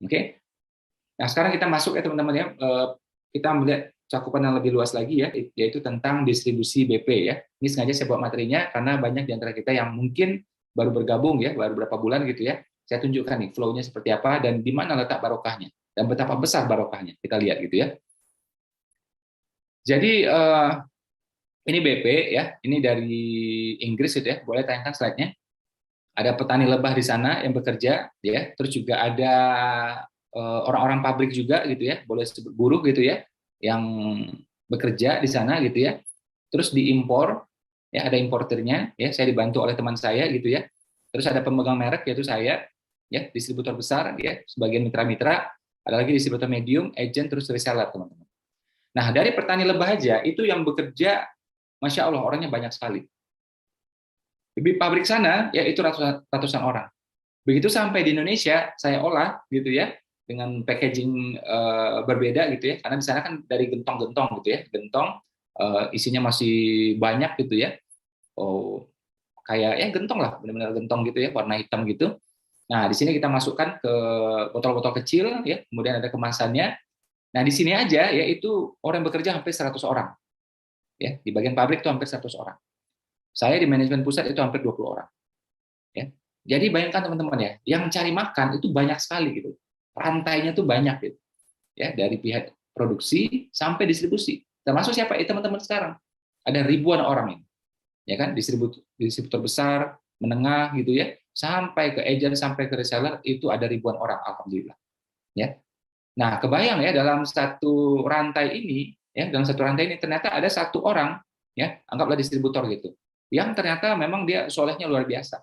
Oke. Nah, sekarang kita masuk ya teman-teman ya, kita melihat cakupan yang lebih luas lagi ya, yaitu tentang distribusi BP ya. Ini sengaja saya buat materinya karena banyak di antara kita yang mungkin baru bergabung ya, baru berapa bulan gitu ya. Saya tunjukkan nih flow-nya seperti apa dan di mana letak barokahnya dan betapa besar barokahnya. Kita lihat gitu ya. Jadi ini BP ya, ini dari Inggris gitu ya. Boleh tayangkan slide-nya. Ada petani lebah di sana yang bekerja ya, terus juga ada orang-orang pabrik juga gitu ya, boleh sebut buruh gitu ya, yang bekerja di sana gitu ya. Terus diimpor ya, ada importernya ya, saya dibantu oleh teman saya gitu ya. Terus ada pemegang merek yaitu saya ya, distributor besar ya, sebagian mitra-mitra, ada lagi distributor medium, agent, terus reseller teman-teman. Nah, dari petani lebah aja itu yang bekerja, Masya Allah, orangnya banyak sekali. Di pabrik sana ya itu ratusan orang. Begitu sampai di Indonesia, saya olah gitu ya, dengan packaging berbeda gitu ya, karena di sana kan dari gentong-gentong gitu ya, gentong isinya masih banyak gitu ya, oh kayak ya gentong lah, benar-benar gentong gitu ya, warna hitam gitu. Nah di sini kita masukkan ke botol-botol kecil ya, kemudian ada kemasannya. Nah di sini aja ya itu orang yang bekerja hampir 100 orang ya, di bagian pabrik itu hampir 100 orang. Saya di manajemen pusat itu hampir 20 orang. Ya. Jadi bayangkan teman-teman ya, yang cari makan itu banyak sekali gitu. Rantainya tuh banyak gitu. Ya, dari pihak produksi sampai distribusi. Termasuk siapa? Teman-teman sekarang. Ada ribuan orang ini. Ya kan, distributor besar, menengah gitu ya, sampai ke agent, sampai ke reseller itu ada ribuan orang alhamdulillah. Ya. Nah, kebayang ya dalam satu rantai ini, ya, dalam satu rantai ini ternyata ada satu orang ya, anggaplah distributor gitu. Yang ternyata memang dia solehnya luar biasa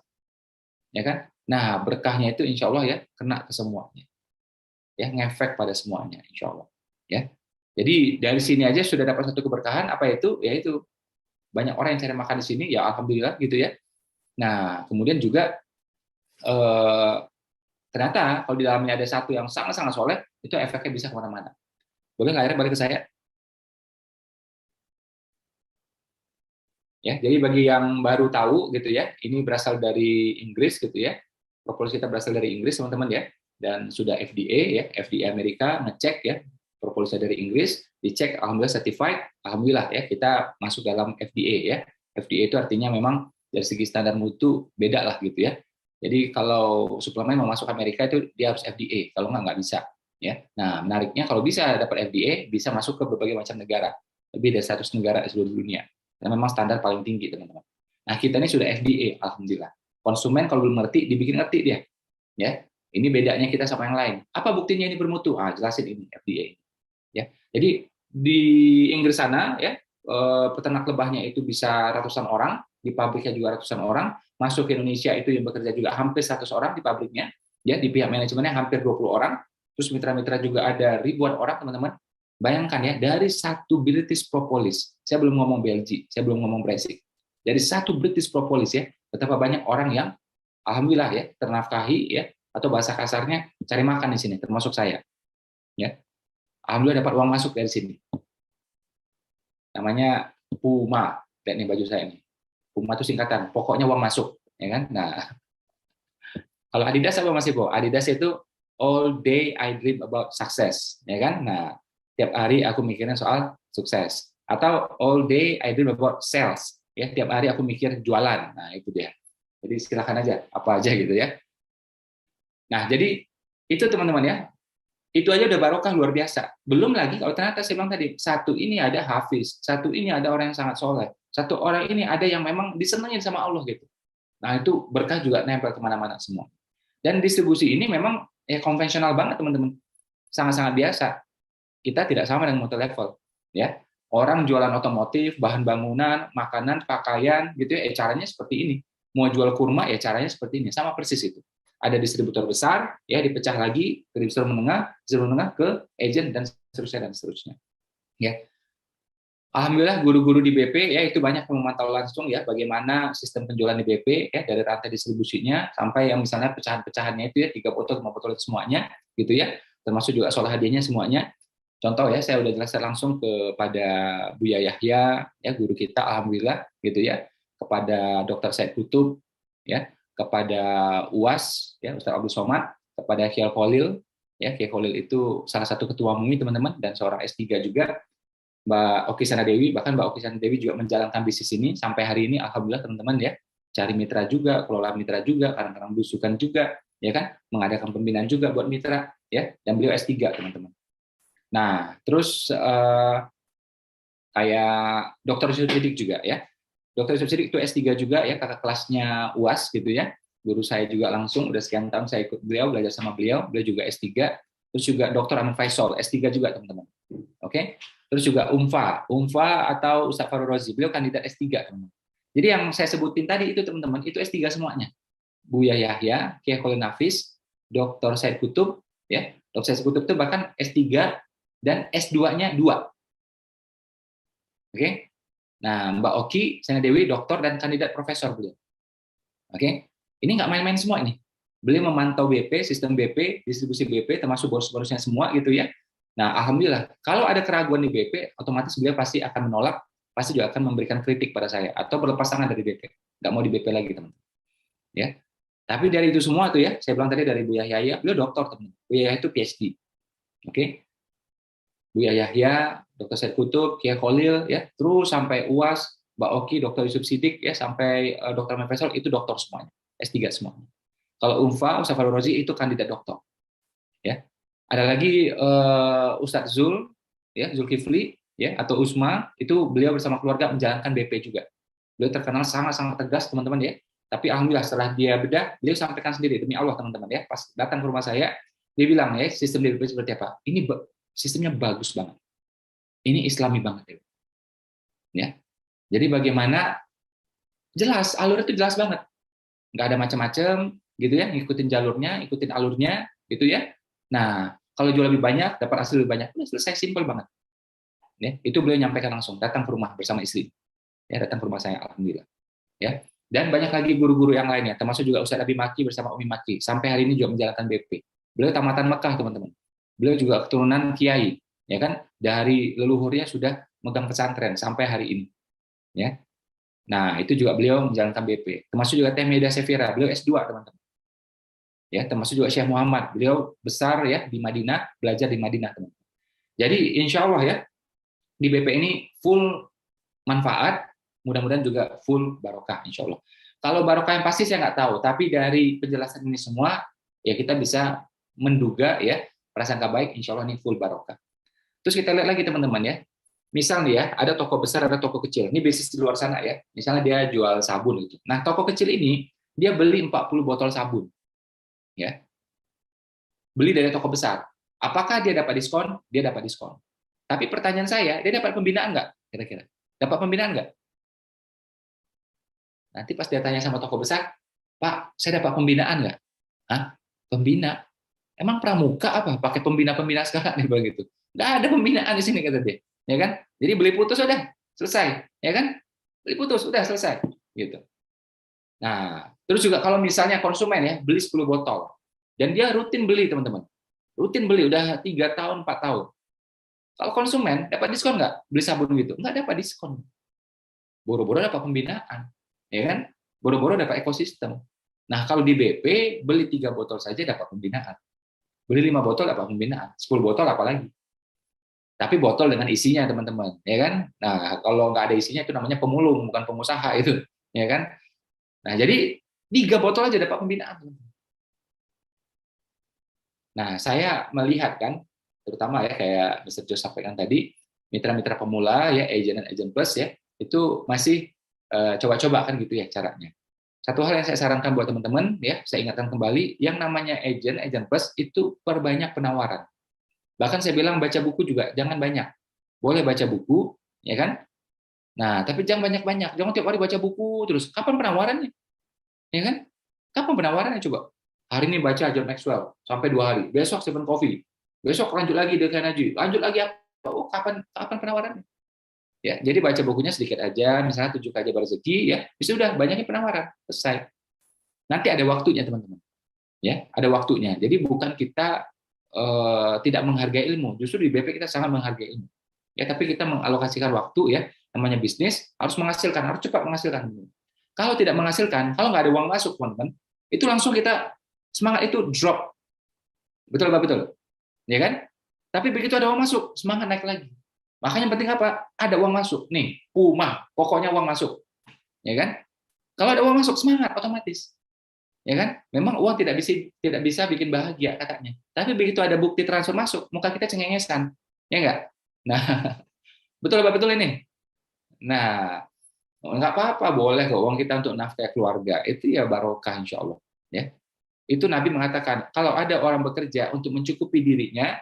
ya kan? Nah, berkahnya itu insya Allah ya kena ke semuanya, ya ngefek pada semuanya insya Allah, ya. Jadi dari sini aja sudah dapat satu keberkahan apa itu? Yaitu banyak orang yang cari makan di sini, ya alhamdulillah gitu ya. Nah, kemudian juga eh, ternyata kalau di dalamnya ada satu yang sangat-sangat soleh, itu efeknya bisa kemana-mana. Boleh nggak akhirnya balik ke saya? Ya, jadi bagi yang baru tahu gitu ya, ini berasal dari Inggris gitu ya. Propolis kita berasal dari Inggris teman-teman ya, dan sudah FDA ya, FDA Amerika ngecek ya, propolisnya dari Inggris, dicek alhamdulillah certified, alhamdulillah ya kita masuk dalam FDA ya. FDA itu artinya memang dari segi standar mutu beda lah gitu ya. Jadi kalau suplemen mau masuk Amerika itu dia harus FDA, kalau nggak bisa ya. Nah menariknya kalau bisa dapat FDA bisa masuk ke berbagai macam negara, lebih dari 100 negara di seluruh dunia. Karena memang standar paling tinggi teman-teman. Nah kita ini sudah FDA, alhamdulillah. Konsumen kalau belum ngerti, dibikin ngerti dia. Ya, ini bedanya kita sama yang lain. Apa buktinya ini bermutu? Ah, jelasin ini FDA. Ya, jadi di Inggris sana ya peternak lebahnya itu bisa ratusan orang, di pabriknya juga ratusan orang. Masuk ke Indonesia itu yang bekerja juga hampir 100 orang di pabriknya. Ya, di pihak manajemennya hampir 20 orang. Terus mitra-mitra juga ada ribuan orang teman-teman. Bayangkan ya, dari satu British Propolis, saya belum ngomong Belgia, saya belum ngomong Brexit. Dari satu British Propolis ya, betapa banyak orang yang alhamdulillah ya ternafkahi ya, atau bahasa kasarnya cari makan di sini, termasuk saya. Ya, alhamdulillah dapat uang masuk dari sini. Namanya Puma, lihat nih baju saya nih. Puma itu singkatan, pokoknya uang masuk, ya kan? Nah, kalau Adidas apa Mas Ibo? Adidas itu all day I dream about success, ya kan? Nah, tiap hari aku mikirin soal sukses. Atau all day I dream about sales, ya tiap hari aku mikir jualan. Nah, itu dia. Jadi silakan aja, apa aja gitu ya. Nah, jadi itu teman-teman ya. Itu aja udah barokah luar biasa. Belum lagi kalau ternyata saya bilang tadi, satu ini ada hafiz, satu ini ada orang yang sangat soleh, satu orang ini ada yang memang disenangin sama Allah gitu. Nah, itu berkah juga nempel kemana-mana semua. Dan distribusi ini memang konvensional banget teman-teman, sangat-sangat biasa. Kita tidak sama dengan multi level, ya. Orang jualan otomotif, bahan bangunan, makanan, pakaian, gitu ya. Caranya seperti ini. Mau jual kurma, ya caranya seperti ini, sama persis itu. Ada distributor besar, ya dipecah lagi ke distributor menengah ke agent dan seterusnya dan seterusnya. Ya, alhamdulillah guru-guru di BP ya itu banyak memantau langsung ya bagaimana sistem penjualan di BP ya dari rantai distribusinya sampai yang misalnya pecahan-pecahannya itu ya 3 botol 5 botol itu semuanya gitu ya, termasuk juga soal hadiahnya semuanya. Contoh ya saya udah jelaskan langsung kepada Buya Yahya ya guru kita alhamdulillah gitu ya, kepada Dr. Said Kutub ya, kepada UAS ya Ustaz Abdul Somad, kepada Khial Khalil Ya, Kiai Khalil itu salah satu ketua MUI teman-teman, dan seorang S3 juga. Mbak Oki Sana Dewi, bahkan Mbak Oki Sana Dewi juga menjalankan bisnis ini sampai hari ini, alhamdulillah teman-teman ya, cari mitra juga, kelola mitra juga, kadang-kadang belusukan juga, ya kan, mengadakan pembinaan juga buat mitra, ya, dan beliau S3 teman-teman. Nah, terus kayak Dr. Yusuf Siddiq juga ya, Dr. Yusuf Siddiq itu S3 juga ya, kakak kelasnya UAS gitu ya, guru saya juga langsung, udah sekian tahun saya ikut beliau, belajar sama beliau, beliau juga S3, terus juga Dr. Ahmad Faisal, S3 juga teman-teman. Oke. Terus juga UMFA atau Ustaz Farul Rozi, beliau kandidat S3, teman-teman. Jadi yang saya sebutin tadi itu teman-teman, itu S3 semuanya. Buya Yahya, Kiai Khalil Nafis, Dr. Said Kutub, ya. Dr. Said Kutub itu bahkan S3 dan S2-nya 2. Oke. Nah, Mbak Oki Sana Dewi doktor dan kandidat profesor beliau. Oke. Ini nggak main-main semua ini. Beliau memantau BP, sistem BP, distribusi BP, termasuk boros-borosnya semua gitu ya. Nah, alhamdulillah, kalau ada keraguan di BP, otomatis beliau pasti akan menolak, pasti juga akan memberikan kritik pada saya, atau berlepas tangan dari BP. Nggak mau di BP lagi, teman-teman. Ya. Tapi dari itu semua tuh ya, saya bilang tadi dari Buya Yahya, beliau doktor, teman-teman. Buya Yahya itu PhD. Oke. Buya Yahya, Dr. Said Kutub, Kiai Khalil, ya, terus sampai UAS, Mbak Oki, Dr. Yusuf Siddiq, ya, sampai Dr. Ahmad Faisal, itu doktor semuanya, S3 semuanya. Kalau UMFA, Ustaz Farul Rozi itu kandidat doktor. Ya. Ada lagi Ustadz Zul, ya, Zulkifli, ya, atau Usma, itu beliau bersama keluarga menjalankan BP juga. Beliau terkenal sangat-sangat tegas, teman-teman ya. Tapi alhamdulillah setelah dia bedah, beliau sampaikan sendiri, demi Allah teman-teman ya, pas datang ke rumah saya, dia bilang ya, sistem BP seperti apa? Ini sistemnya bagus banget. Ini Islami banget ya. Jadi bagaimana jelas, alur itu jelas banget. Nggak ada macam-macam gitu ya, ngikutin jalurnya, ikutin alurnya gitu ya. Nah, kalau jual lebih banyak, dapat hasil lebih banyak, udah selesai, simpel banget. Ya, itu beliau nyampaikan langsung, datang ke rumah bersama istri. Ya, datang ke rumah saya, alhamdulillah. Ya. Dan banyak lagi guru-guru yang lainnya, termasuk juga Ustadz Abi Maki bersama Umi Maki, sampai hari ini juga menjalankan BP. Beliau tamatan Mekah, teman-teman. Beliau juga keturunan Kiai, ya kan? Dari leluhurnya sudah megang pesantren sampai hari ini. Ya. Nah, itu juga beliau menjalankan BP. Termasuk juga Teh Meda Sefira, beliau S2, teman-teman. Ya, termasuk juga Syekh Muhammad, beliau besar ya di Madinah, belajar di Madinah, teman-teman. Jadi insya Allah ya, di BP ini full manfaat, mudah-mudahan juga full barokah insya Allah. Kalau barokah yang pasti saya nggak tahu, tapi dari penjelasan ini semua ya kita bisa menduga ya, prasangka baik insya Allah ini full barokah. Terus kita lihat lagi teman-teman ya, misal nih ya, ada toko besar, ada toko kecil, ini bisnis di luar sana ya, misalnya dia jual sabun gitu. Nah, toko kecil ini dia beli 40 botol sabun, ya, beli dari toko besar. Apakah dia dapat diskon? Dia dapat diskon. Tapi pertanyaan saya, dia dapat pembinaan nggak? Kira-kira dapat pembinaan nggak? Nanti pas dia tanya sama toko besar, Pak, saya dapat pembinaan nggak? Hah? Pembina? Emang pramuka apa? Pakai pembina-pembina sekarang nih begitu. Nggak ada pembinaan di sini kata dia, ya kan? Jadi beli putus udah selesai, ya kan? Beli putus udah selesai, gitu. Nah, terus juga kalau misalnya konsumen ya beli 10 botol dan dia rutin beli teman-teman, rutin beli udah 3 tahun 4 tahun. Kalau konsumen dapat diskon nggak beli sabun gitu? Nggak dapat diskon. Boro-boro dapat pembinaan, ya kan? Boro-boro dapat ekosistem. Nah, kalau di BP beli 3 botol saja dapat pembinaan. Beli 5 botol dapat pembinaan, 10 botol apalagi. Tapi botol dengan isinya teman-teman, ya kan? Nah, kalau nggak ada isinya itu namanya pemulung, bukan pengusaha itu, ya kan? Nah, jadi 3 botol aja dapat pembinaan. Nah, saya melihat kan, terutama ya kayak Mr. Joe sampaikan tadi, mitra-mitra pemula ya, agent dan agent plus ya, itu masih coba-coba kan gitu ya caranya. Satu hal yang saya sarankan buat teman-teman ya, saya ingatkan kembali, yang namanya agent, agent plus itu perbanyak penawaran. Bahkan saya bilang baca buku juga jangan banyak. Boleh baca buku, ya kan? Nah, tapi jangan banyak-banyak. Jangan tiap hari baca buku terus. Kapan penawarannya? Ya kan? Kapan penawarannya coba? Hari ini baca John Maxwell sampai 2 hari. Besok Stephen Covey. Besok lanjut lagi dengan Carnegie. Lanjut lagi apa? Oh, kapan penawarannya? Ya, jadi baca bukunya sedikit aja, misalnya 7 KJ Rezeki ya. Bisa udah banyaknya penawaran, selesai. Nanti ada waktunya, teman-teman. Ya, ada waktunya. Jadi bukan kita tidak menghargai ilmu, justru di BP kita sangat menghargai ilmu. Ya, tapi kita mengalokasikan waktu ya, namanya bisnis harus menghasilkan, harus cepat menghasilkan. Kalau tidak menghasilkan, kalau nggak ada uang masuk, teman-teman, itu langsung kita semangat itu drop. Betul Pak, betul. ya kan? Tapi begitu ada uang masuk, semangat naik lagi. Makanya yang penting apa? Ada uang masuk. Nih, pokoknya uang masuk, ya kan? Kalau ada uang masuk, semangat otomatis, ya kan? Memang uang tidak bisa bikin bahagia katanya. Tapi begitu ada bukti transfer masuk, muka kita cengengesan, ya enggak? Nah, betul apa betul ini? Nah, nggak apa-apa, boleh kok uang kita untuk nafkah keluarga. Itu ya barokah insya Allah. Ya. Itu Nabi mengatakan, kalau ada orang bekerja untuk mencukupi dirinya,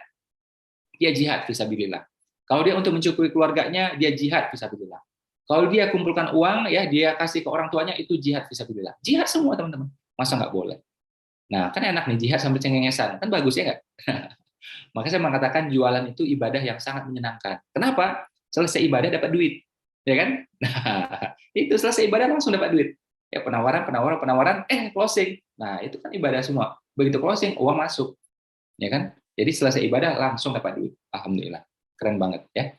dia jihad fisabilillah. Kalau dia untuk mencukupi keluarganya, dia jihad fisabilillah. Kalau dia kumpulkan uang, ya dia kasih ke orang tuanya, itu jihad fisabilillah. Jihad semua teman-teman. Masa nggak boleh? Nah, kan enak nih jihad sambil cengengesan. Kan bagus ya nggak? Maka saya mengatakan jualan itu ibadah yang sangat menyenangkan. Kenapa? Selesai ibadah dapat duit, ya kan? Nah, itu selesai ibadah langsung dapat duit. Ya penawaran, penawaran, penawaran, closing. Nah, itu kan ibadah semua. Begitu closing, uang masuk, ya kan? Jadi selesai ibadah langsung dapat duit. Alhamdulillah, keren banget ya.